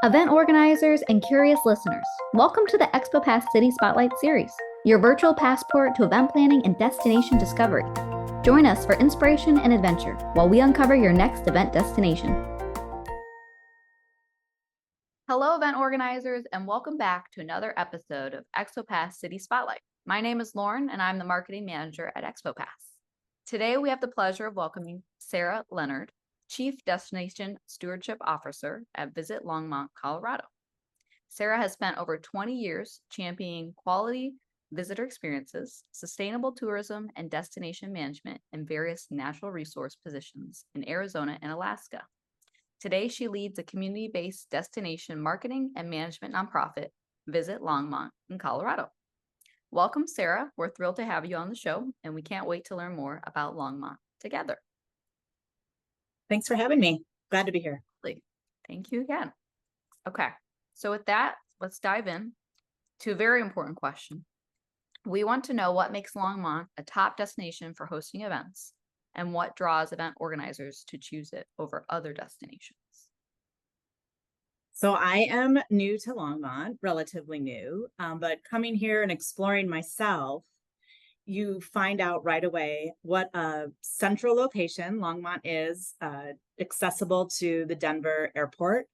Event organizers and curious listeners, welcome to the Expo Pass City Spotlight Series, your virtual passport to event planning and destination discovery. Join us for inspiration and adventure while we uncover your next event destination. Hello, event organizers, and welcome back to another episode of Expo Pass City Spotlight. My name is Lauren, and I'm the marketing manager at Expo Pass. Today, we have the pleasure of welcoming Sarah Leonard, Chief Destination Stewardship Officer at Visit Longmont, Colorado. Sarah has spent over 20 years championing quality visitor experiences, sustainable tourism, and destination management in various natural resource positions in Arizona and Alaska. Today, she leads a community-based destination marketing and management nonprofit, Visit Longmont in Colorado. Welcome, Sarah. We're thrilled to have you on the show, and we can't wait to learn more about Longmont together. Thanks for having me. Glad to be here. Thank you again. Okay, so with that, let's dive in to a very important question. We want to know what makes Longmont a top destination for hosting events and what draws event organizers to choose it over other destinations. So I am new to Longmont, relatively new, but coming here and exploring myself, you find out right away what a central location Longmont is, accessible to the Denver airport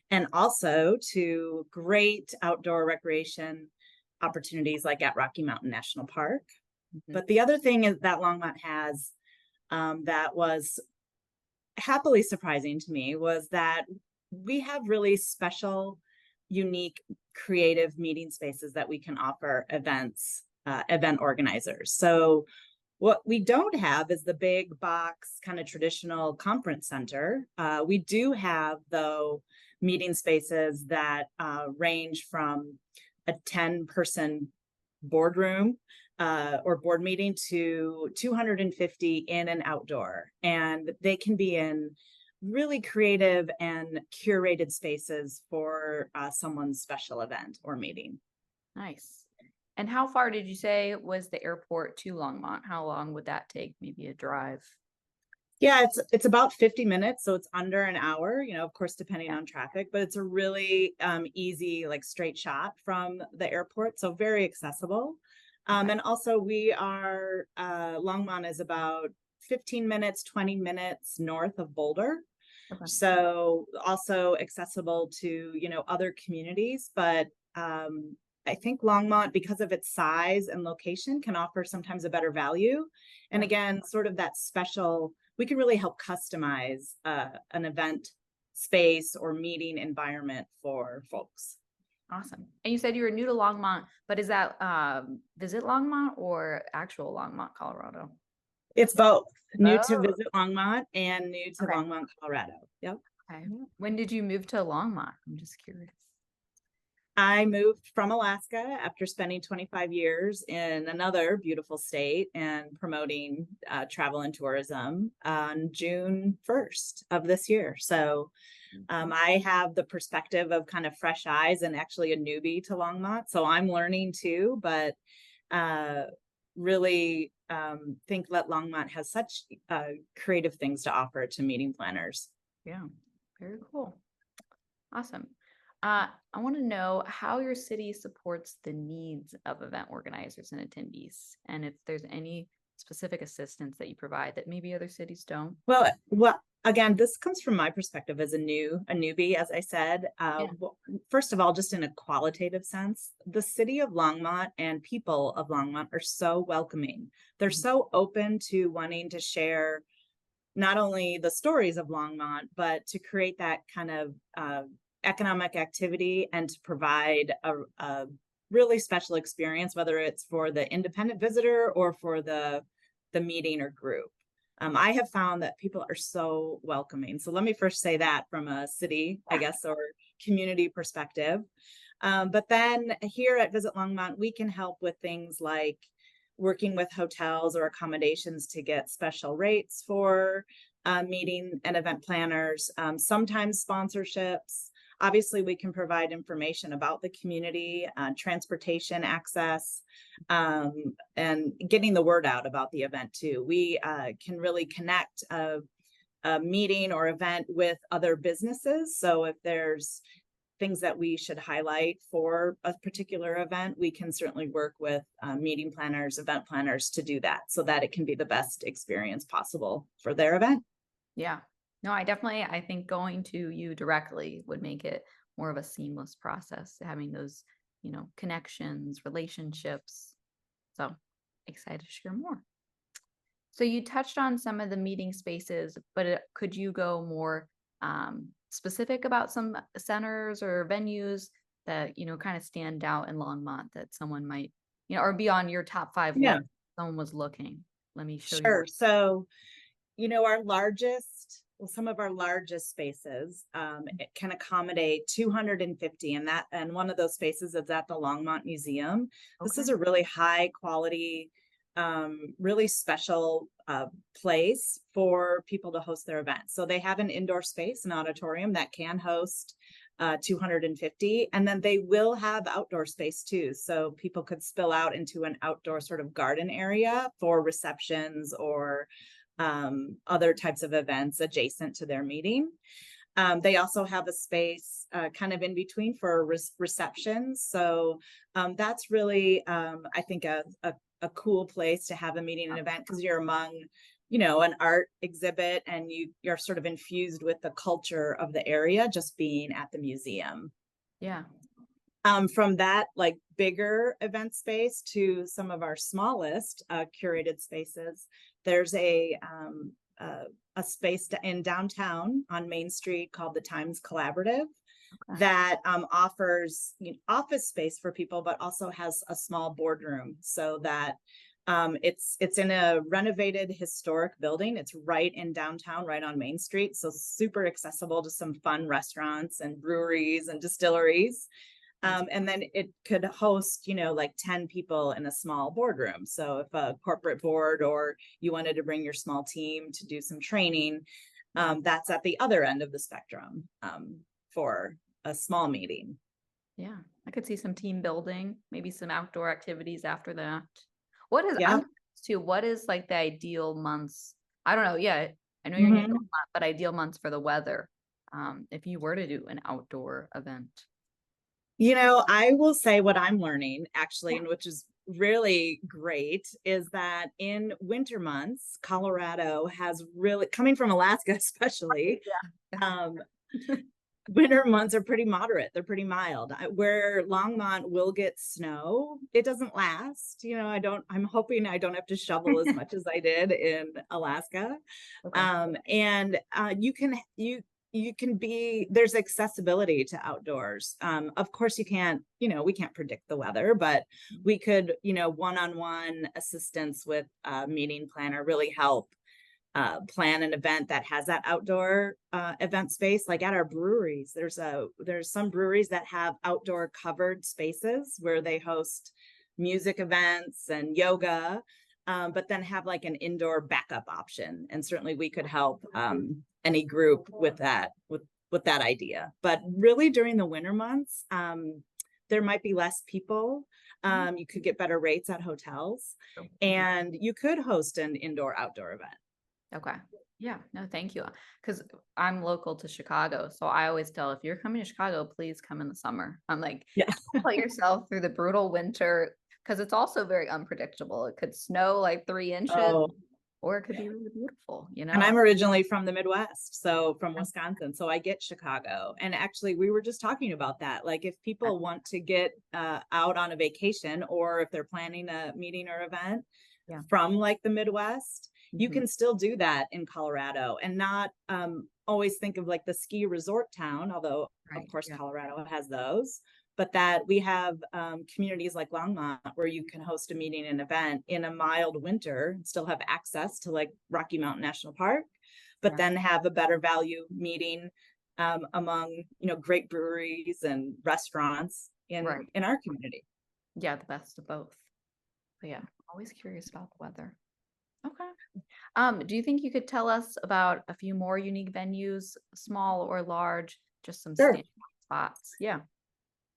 and also to great outdoor recreation opportunities like at Rocky Mountain National Park. Mm-hmm. But the other thing is that Longmont has that was happily surprising to me was that we have really special, unique, creative meeting spaces that we can offer event organizers. So what we don't have is the big box kind of traditional conference center. We do have, though, meeting spaces that range from a 10-person boardroom or board meeting to 250 in and outdoor. And they can be in really creative and curated spaces for someone's special event or meeting. Nice. And how far did you say was the airport to Longmont? How long would that take? Maybe a drive? Yeah, it's about 50 minutes. So it's under an hour, of course, depending on traffic, but it's a really easy, straight shot from the airport. So very accessible. And also we are, Longmont is about 15 minutes, 20 minutes north of Boulder. Okay. So also accessible to, other communities, but I think Longmont, because of its size and location, can offer sometimes a better value. And again, sort of that special, we can really help customize an event space or meeting environment for folks. Awesome. And you said you were new to Longmont, but is that Visit Longmont or actual Longmont, Colorado? It's both. New to Visit Longmont and new to Longmont, Colorado. Yep. Okay. When did you move to Longmont? I'm just curious. I moved from Alaska after spending 25 years in another beautiful state and promoting travel and tourism on June 1st of this year. So I have the perspective of kind of fresh eyes and actually a newbie to Longmont. So I'm learning too, but really think that Longmont has such creative things to offer to meeting planners. Yeah, very cool. Awesome. I want to know how your city supports the needs of event organizers and attendees, and if there's any specific assistance that you provide that maybe other cities don't. Well, again, this comes from my perspective as a newbie, as I said. First of all, just in a qualitative sense, the city of Longmont and people of Longmont are so welcoming. They're so open to wanting to share not only the stories of Longmont, but to create that kind of economic activity and to provide a really special experience, whether it's for the independent visitor or for the meeting or group. I have found that people are so welcoming. So let me first say that from a city, I guess, or community perspective. But then here at Visit Longmont, we can help with things like working with hotels or accommodations to get special rates for meeting and event planners, sometimes sponsorships. Obviously, we can provide information about the community, transportation access, and getting the word out about the event too. We can really connect a meeting or event with other businesses. So if there's things that we should highlight for a particular event, we can certainly work with meeting planners, event planners to do that so that it can be the best experience possible for their event. Yeah. No, I think going to you directly would make it more of a seamless process, having those, connections, relationships. So excited to share more. So you touched on some of the meeting spaces, but could you go more specific about some centers or venues that, kind of stand out in Longmont that someone might, or be on your top 5 Yeah, list, if someone was looking? Let me show you. sure. So, some of our largest spaces, it can accommodate 250, and one of those spaces is at the Longmont Museum. This is Okay. a really high quality, really special place for people to host their events. So they have an indoor space, an auditorium that can host 250, and then they will have outdoor space too. So people could spill out into an outdoor sort of garden area for receptions or other types of events adjacent to their meeting. They also have a space kind of in between for receptions. So that's really, I think, a cool place to have a meeting and event, because you're among, an art exhibit, and you're sort of infused with the culture of the area just being at the museum. Yeah. From that like bigger event space to some of our smallest curated spaces, there's a space in downtown on Main Street called the Times Collaborative. Okay. That offers office space for people, but also has a small boardroom, so that it's in a renovated historic building. It's right in downtown, right on Main Street, so super accessible to some fun restaurants and breweries and distilleries. And then it could host, like 10 people in a small boardroom. So if a corporate board, or you wanted to bring your small team to do some training, that's at the other end of the spectrum for a small meeting. Yeah. I could see some team building, maybe some outdoor activities after that. Yeah. I'm curious too, what is like the ideal months? I don't know. Yeah. I know you're Mhm. in a lot, but ideal months for the weather. If you were to do an outdoor event. I will say what I'm learning actually, Yeah. and which is really great, is that in winter months, Colorado has really, coming from Alaska especially, Yeah. um, winter months are pretty moderate. They're pretty mild. Where Longmont will get snow, it doesn't last. I'm hoping I don't have to shovel as much as I did in Alaska. Okay. And there's accessibility to outdoors. Of course we can't predict the weather, but we could, one-on-one assistance with a meeting planner really help plan an event that has that outdoor event space. Like at our breweries, there's some breweries that have outdoor covered spaces where they host music events and yoga, but then have like an indoor backup option. And certainly we could help any group with that idea. But really during the winter months, there might be less people. You could get better rates at hotels, and you could host an indoor outdoor event. Okay. Yeah. No, thank you. Because I'm local to Chicago. So I always tell, if you're coming to Chicago, please come in the summer. I'm like, Yeah. put yourself through the brutal winter, because it's also very unpredictable. It could snow like 3 inches, Oh, or it could be really beautiful, and I'm originally from the Midwest, so from Wisconsin, so I get Chicago. And actually, we were just talking about that. Like, if people want to get out on a vacation, or if they're planning a meeting or event from like the Midwest, you can still do that in Colorado, and not always think of like the ski resort town, although of course Colorado has those, but that we have communities like Longmont where you can host a meeting and event in a mild winter and still have access to like Rocky Mountain National Park, but then have a better value meeting among, great breweries and restaurants in our community. Yeah, the best of both. But yeah, always curious about the weather. Okay. Do you think you could tell us about a few more unique venues, small or large, just some standout spots? Yeah.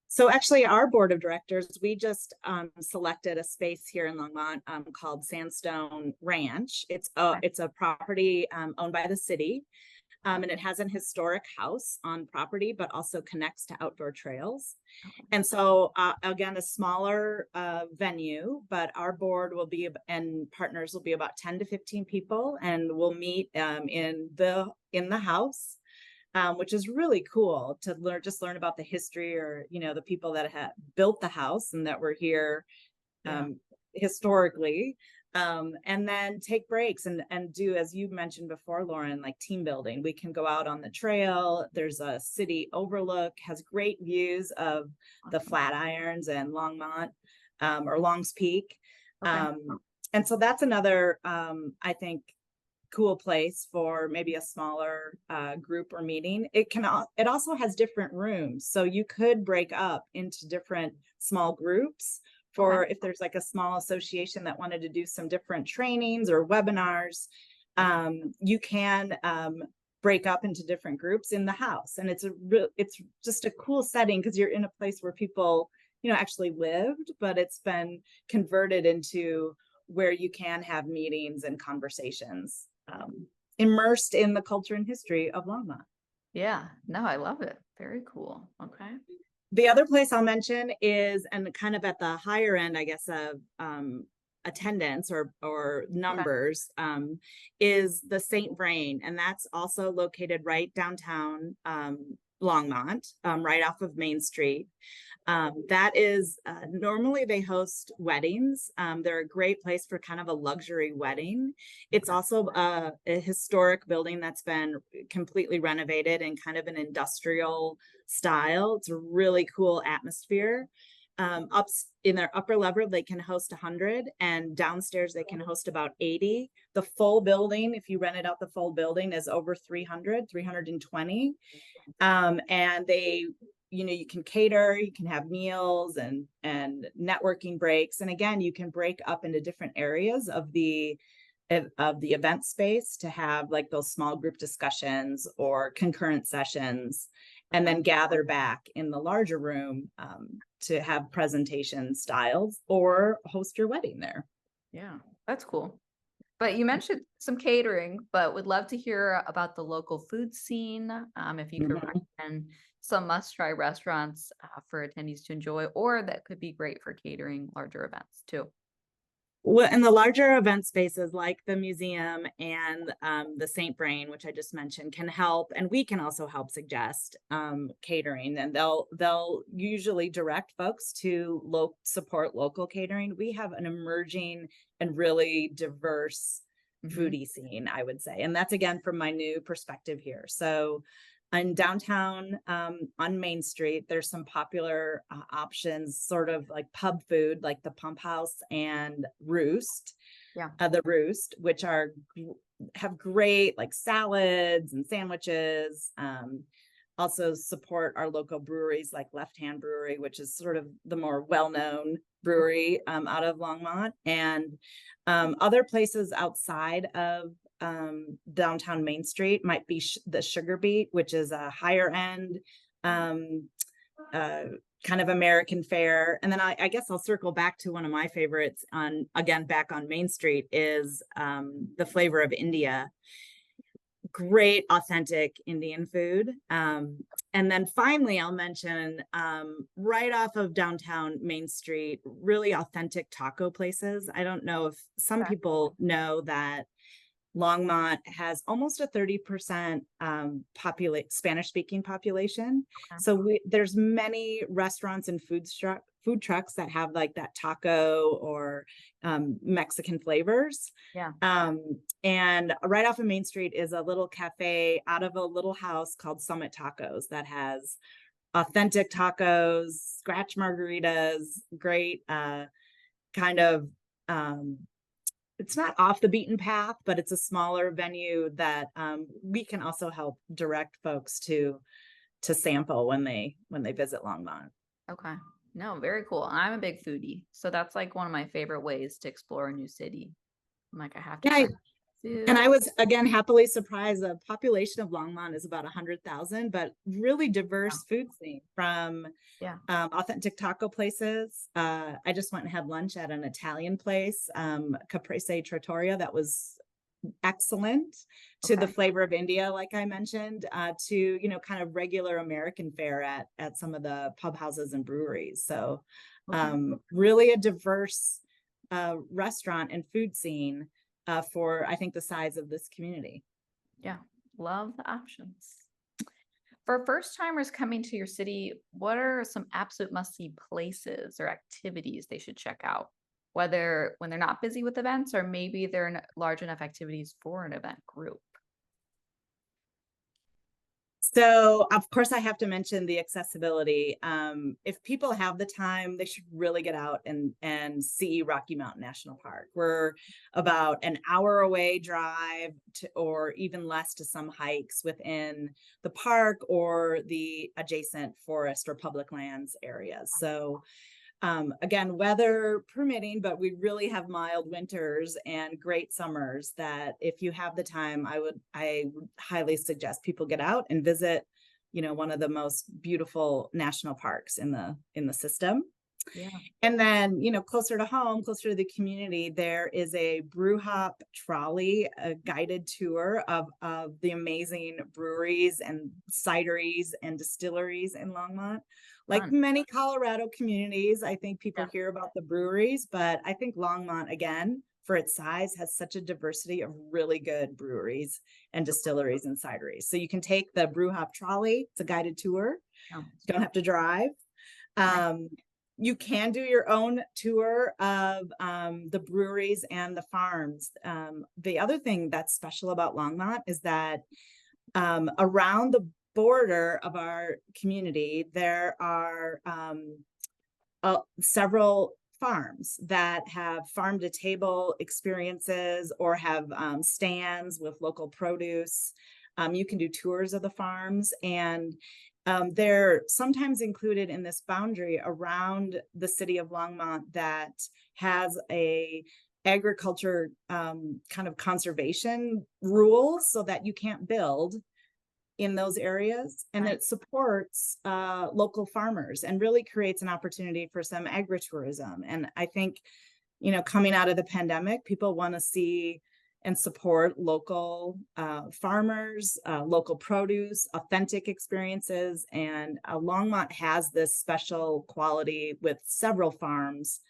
So actually, our board of directors, we just selected a space here in Longmont called Sandstone Ranch. It's a property owned by the city. And it has an historic house on property, but also connects to outdoor trails. And so, again, a smaller venue, but our board will be, and partners will be about 10 to 15 people, and we'll meet in the house, which is really cool to learn about the history, or the people that have built the house and that were here historically. And then take breaks and do, as you mentioned before, Lauren, like team building. We can go out on the trail. There's a city overlook, has great views of the Flatirons and Longmont, or Longs Peak. And so that's another, I think, cool place for maybe a smaller group or meeting. It also has different rooms, so you could break up into different small groups for if there's like a small association that wanted to do some different trainings or webinars. You can break up into different groups in the house, and it's just a cool setting because you're in a place where people actually lived, but it's been converted into where you can have meetings and conversations, immersed in the culture and history of Longmont. Yeah, no, I love it. Very cool. Okay. The other place I'll mention is, and kind of at the higher end, I guess, of attendance or numbers, is the St. Vrain, and that's also located right downtown Longmont, right off of Main Street. That is, normally they host weddings. They're a great place for kind of a luxury wedding. It's also a historic building that's been completely renovated in kind of an industrial style. It's a really cool atmosphere. Up in their upper level, they can host 100, and downstairs they can host about 80. The full building, if you rented out the full building, is over 320. And they, you can cater, you can have meals and networking breaks. And again, you can break up into different areas of the event space to have like those small group discussions or concurrent sessions, and then gather back in the larger room to have presentation styles or host your wedding there. Yeah, that's cool. But you mentioned some catering, but would love to hear about the local food scene. If you could recommend some must-try restaurants for attendees to enjoy, or that could be great for catering larger events too. Well, in the larger event spaces like the museum and the St. Vrain, which I just mentioned, can help, and we can also help suggest catering, and they'll usually direct folks to support local catering. We have an emerging and really diverse foodie scene, I would say, and that's again from my new perspective here. So in downtown on Main Street, there's some popular options, sort of like pub food, like the Pump House and Roost. The Roost, which have great like salads and sandwiches. Also support our local breweries like Left Hand Brewery, which is sort of the more well-known brewery out of Longmont, and other places outside of downtown Main Street might be the Sugar Beet, which is a higher end kind of American fare. And then I guess I'll circle back to one of my favorites back on Main Street is the Flavor of India. Great authentic Indian food. And then finally, I'll mention right off of downtown Main Street, really authentic taco places. I don't know if some people know that Longmont has almost a 30% Spanish-speaking population. So there's many restaurants and food trucks that have like that taco or Mexican flavors. And right off of Main Street is a little cafe out of a little house called Summit Tacos that has authentic tacos, scratch margaritas, great kind of it's not off the beaten path, but it's a smaller venue that we can also help direct folks to sample when they visit Longmont. Okay. No, very cool. I'm a big foodie, so that's like one of my favorite ways to explore a new city. I'm like, I have to try food. And I was again happily surprised. The population of Longmont is about 100,000, but really diverse food scene from authentic taco places. I just went and had lunch at an Italian place, Caprese Trattoria, that was excellent, to the Okay. flavor of India, like I mentioned, to, kind of regular American fare at some of the pub houses and breweries. So Okay. really a diverse restaurant and food scene for, I think, the size of this community. Yeah. Love the options. For first timers coming to your city, what are some absolute must-see places or activities they should check out? Whether when they're not busy with events or maybe they're in large enough activities for an event group. So, of course, I have to mention the accessibility. If people have the time, they should really get out and see Rocky Mountain National Park. We're about an hour away drive to, or even less, to some hikes within the park or the adjacent forest or public lands areas. So, again, weather permitting, but we really have mild winters and great summers that if you have the time, I would highly suggest people get out and visit, one of the most beautiful national parks in the system. Yeah. And then, closer to home, closer to the community, there is a brew hop trolley, a guided tour of the amazing breweries and cideries and distilleries in Longmont. Like Fun. many Colorado communities, I think people Yeah. hear about the breweries, but I think Longmont, again, for its size, has such a diversity of really good breweries and distilleries and cideries. So you can take the brew hop trolley. It's a guided tour. Oh, You don't have to drive. nice. You can do your own tour of the breweries and the farms. The other thing that's special about Longmont is that around the border of our community, there are several farms that have farm to table experiences or have stands with local produce. You can do tours of the farms, and they're sometimes included in this boundary around the city of Longmont that has a agriculture kind of conservation rules so that you can't build in those areas, and Nice. it supports local farmers and really creates an opportunity for some agritourism. And I think, coming out of the pandemic, people want to see and support local farmers, local produce, authentic experiences. And Longmont has this special quality with several farms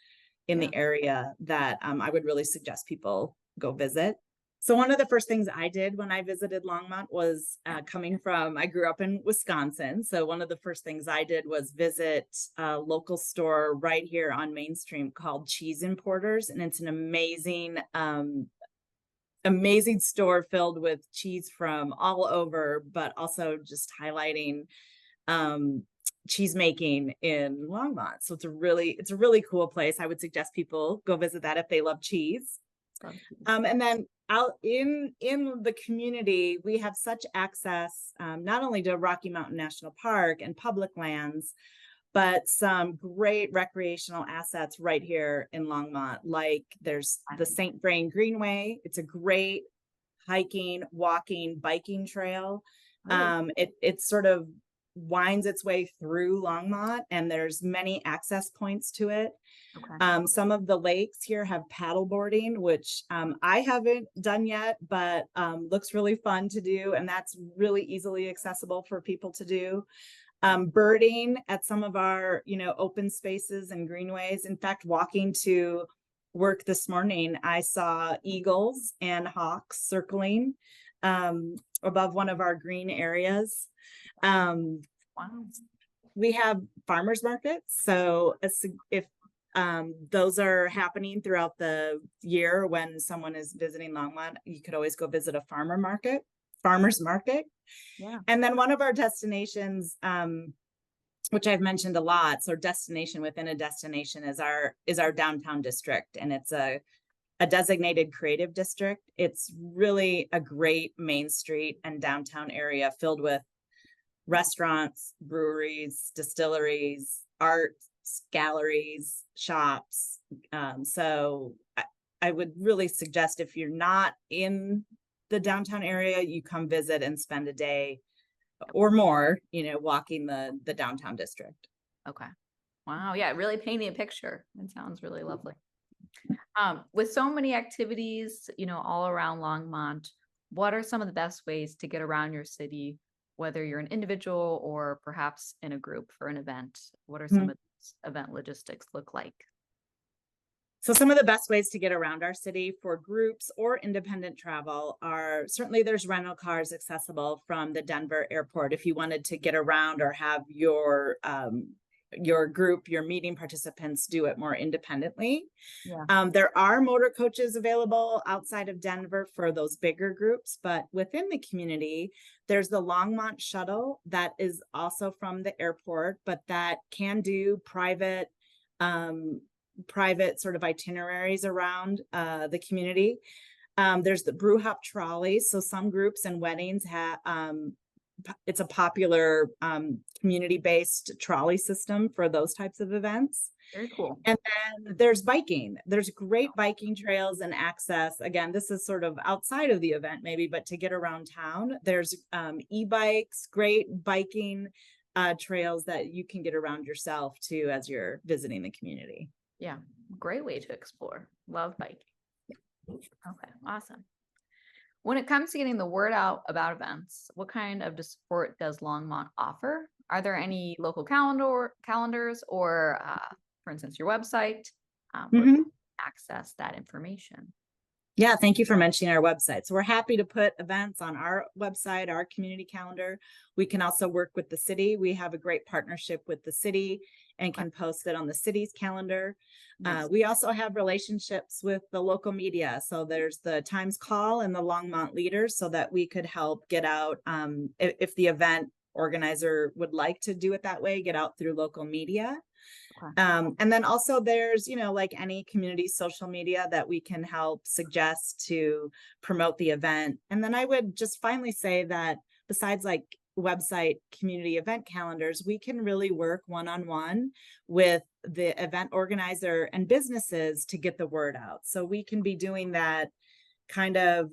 in Yeah. the area that I would really suggest people go visit. So one of the first things I did when I visited Longmont was I grew up in Wisconsin. So one of the first things I did was visit a local store right here on Main Street called Cheese Importers. And it's an amazing store filled with cheese from all over, but also just highlighting cheese making in Longmont. So it's a really cool place. I would suggest people go visit that if they love cheese. And then out in the community, we have such access not only to Rocky Mountain National Park and public lands, but some great recreational assets right here in Longmont. Like there's the St. Vrain Greenway. It's a great hiking, walking, biking trail. It sort of winds its way through Longmont, and there's many access points to it. Okay. Some of the lakes here have paddle boarding, which I haven't done yet, but looks really fun to do. And that's really easily accessible for people to do. Birding at some of our, open spaces and greenways. In fact, walking to work this morning, I saw eagles and hawks circling above one of our green areas. Wow. We have farmers markets. So if those are happening throughout the year when someone is visiting Longmont, you could always go visit a farmer's market. Yeah. And then one of our destinations, which I've mentioned a lot, so destination within a destination is our downtown district, and it's a designated creative district. It's really a great Main Street and downtown area filled with restaurants, breweries, distilleries, arts, galleries, shops. So I would really suggest, if you're not in the downtown area, you come visit and spend a day or more, walking the downtown district. Okay. Wow. Yeah. Really painting a picture. It sounds really lovely. With so many activities, all around Longmont, what are some of the best ways to get around your city, whether you're an individual or perhaps in a group for an event? What are some Mhm. of these event logistics look like? So some of the best ways to get around our city for groups or independent travel are certainly there's rental cars accessible from the Denver airport if you wanted to get around or have your group, your meeting participants do it more independently. Yeah, There are motor coaches available outside of Denver for those bigger groups, but within the community, there's the Longmont shuttle that is also from the airport, but that can do um, private sort of itineraries around the community. There's the brew hop trolley. So some groups and weddings have it's a popular community-based trolley system for those types of events. very cool. And then there's biking. There's great biking trails and access. Again, this is sort of outside of the event, maybe, but to get around town, there's e-bikes, great biking trails that you can get around yourself too as you're visiting the community. Yeah, great way to explore. Love biking. Okay, awesome. When it comes to getting the word out about events, what kind of support does Longmont offer? Are there any local calendars or, for instance, your website, where Mhm. people can access that information? Yeah, thank you for mentioning our website. So we're happy to put events on our website, our community calendar. We can also work with the city. We have a great partnership with the city and Okay, can post it on the city's calendar. nice. We also have relationships with the local media. So there's the Times Call and the Longmont Leaders so that we could help get out if the event organizer would like to do it that way, get out through local media. Okay, And then also there's, like any community social media that we can help suggest to promote the event. And then I would just finally say that besides like website community event calendars, we can really work one-on-one with the event organizer and businesses to get the word out. So we can be doing that kind of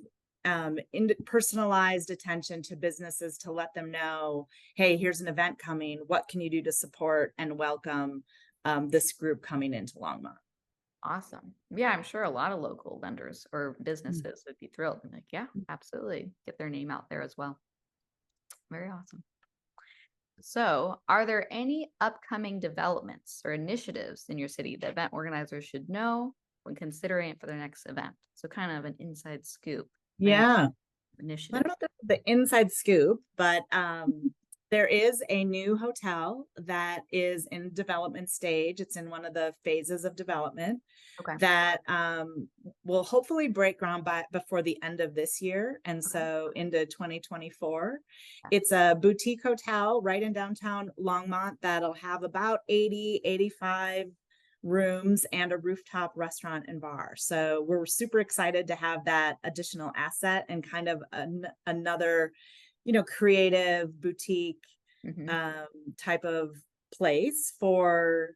personalized attention to businesses to let them know, hey, here's an event coming. What can you do to support and welcome this group coming into Longmont? awesome. Yeah, I'm sure a lot of local vendors or businesses would be thrilled and like, yeah, absolutely. Get their name out there as well. Very awesome. So, are there any upcoming developments or initiatives in your city that event organizers should know when considering it for their next event? So, kind of an inside scoop for any Yeah. I don't initiative. know if this is the inside scoop, but there is a new hotel that is in development stage. It's in one of the phases of development Okay. that will hopefully break ground before the end of this year. And Okay. so into 2024. Yeah. It's a boutique hotel right in downtown Longmont that'll have about 85 rooms and a rooftop restaurant and bar. So we're super excited to have that additional asset and kind of another, creative boutique Hmm. type of place for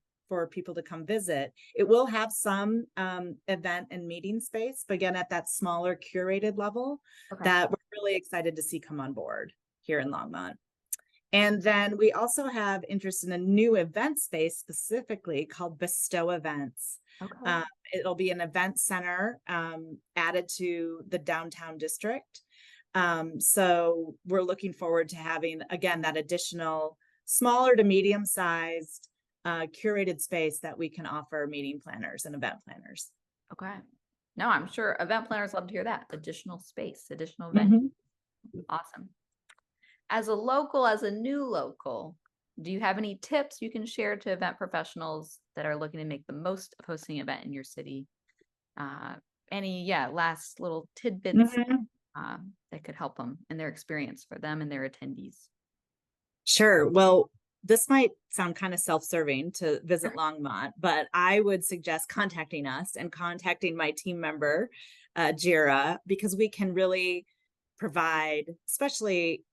people to come visit. It will have some event and meeting space, but again, at that smaller curated level Okay. that we're really excited to see come on board here in Longmont. And then we also have interest in a new event space specifically called Bestow Events. Okay. Uh, It'll be an event center added to the downtown district. So we're looking forward to having, again, that additional smaller to medium sized curated space that we can offer meeting planners and event planners. Okay. No, I'm sure event planners love to hear that. Additional space, additional venue. Mhm. Awesome. As a new local, do you have any tips you can share to event professionals that are looking to make the most of hosting an event in your city? Uh, last little tidbits Mhm. that could help them in their experience for them and their attendees. Sure. Well, this might sound kind of self-serving to visit Longmont, but I would suggest contacting us and contacting my team member, Jira, because we can really provide, especially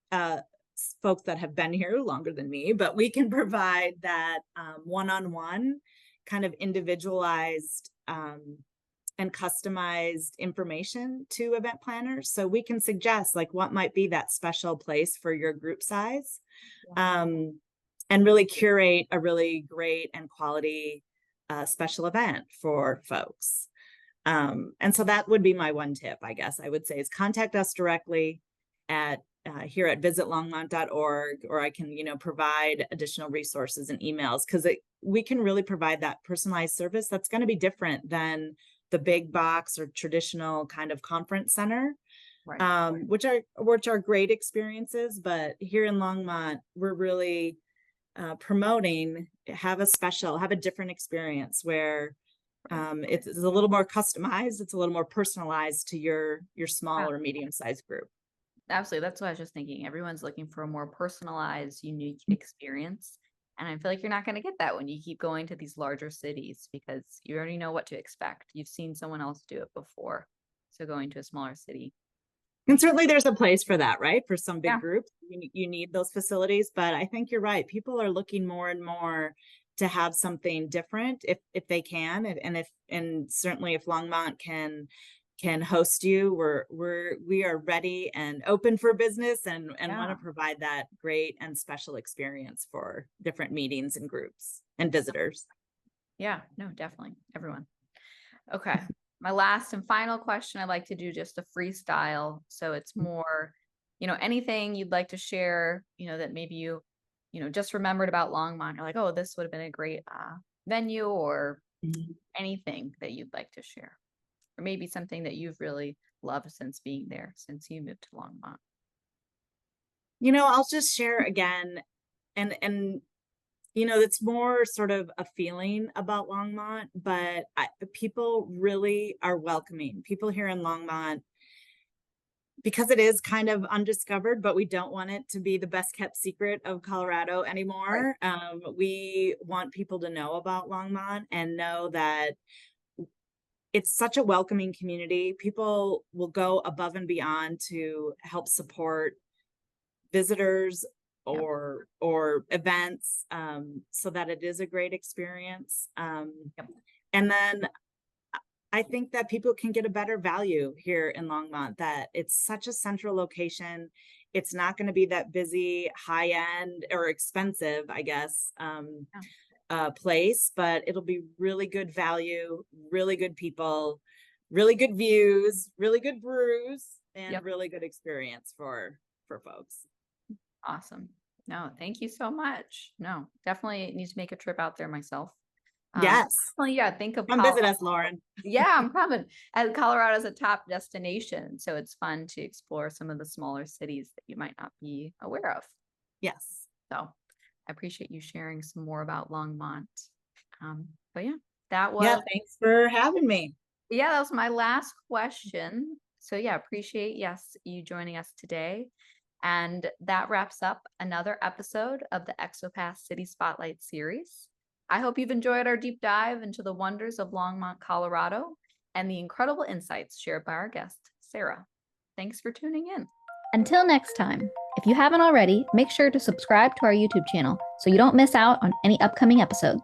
folks that have been here longer than me, but we can provide that one-on-one kind of individualized and customized information to event planners. So we can suggest like what might be that special place for your group size, um, and really curate a really great and quality special event for folks. And so that would be my one tip, I guess I would say, is contact us directly at here at visitlongmont.org, or I can, provide additional resources and emails, because we can really provide that personalized service that's going to be different than the big box or traditional kind of conference center, Right. which are great experiences. But here in Longmont, we're really promoting have a different experience where it's a little more customized, it's a little more personalized to your Yeah, small or medium-sized group. absolutely. That's what I was just thinking. Everyone's looking for a more personalized, unique experience. And I feel like you're not going to get that when you keep going to these larger cities because you already know what to expect. You've seen someone else do it before. So going to a smaller city. And certainly there's a place for that, right? For some big Yeah. groups, you need those facilities. But I think you're right. People are looking more and more to have something different if they can. And certainly if Longmont can host you, we are ready and open for business, and want Yeah. to provide that great and special experience for different meetings and groups and visitors. Yeah. No, definitely. Everyone. Okay. My last and final question, I'd like to do just a freestyle. So it's more, anything you'd like to share, that maybe you just remembered about Longmont. You're like, oh, this would have been a great venue, or Mhm. anything that you'd like to share. Or maybe something that you've really loved since being there, since you moved to Longmont. I'll just share again, and it's more sort of a feeling about Longmont, but people really are welcoming. People here in Longmont, because it is kind of undiscovered, but we don't want it to be the best kept secret of Colorado Right. anymore. We want people to know about Longmont and know that it's such a welcoming community. People will go above and beyond to help support visitors Yep. or events, so that it is a great experience. Yep. And then I think that people can get a better value here in Longmont, that it's such a central location. It's not going to be that busy, high end or expensive, I guess, Yeah. place, but it'll be really good value, really good people, really good views, really good brews, and Yep. really good experience for folks. Awesome. No, thank you so much. No, definitely need to make a trip out there myself. Yes. Definitely, yeah, think of Come Colorado. visit us, Lauren. Yeah, I'm coming. And Colorado's a top destination, so it's fun to explore some of the smaller cities that you might not be aware of. Yes. So I appreciate you sharing some more about Longmont. But yeah, that Yeah, was thanks for having me. that was my last question. So yeah, appreciate you joining us today. And that wraps up another episode of the ExoPass City Spotlight series. I hope you've enjoyed our deep dive into the wonders of Longmont, Colorado, and the incredible insights shared by our guest, Sarah. Thanks for tuning in. Until next time, if you haven't already, make sure to subscribe to our YouTube channel so you don't miss out on any upcoming episodes.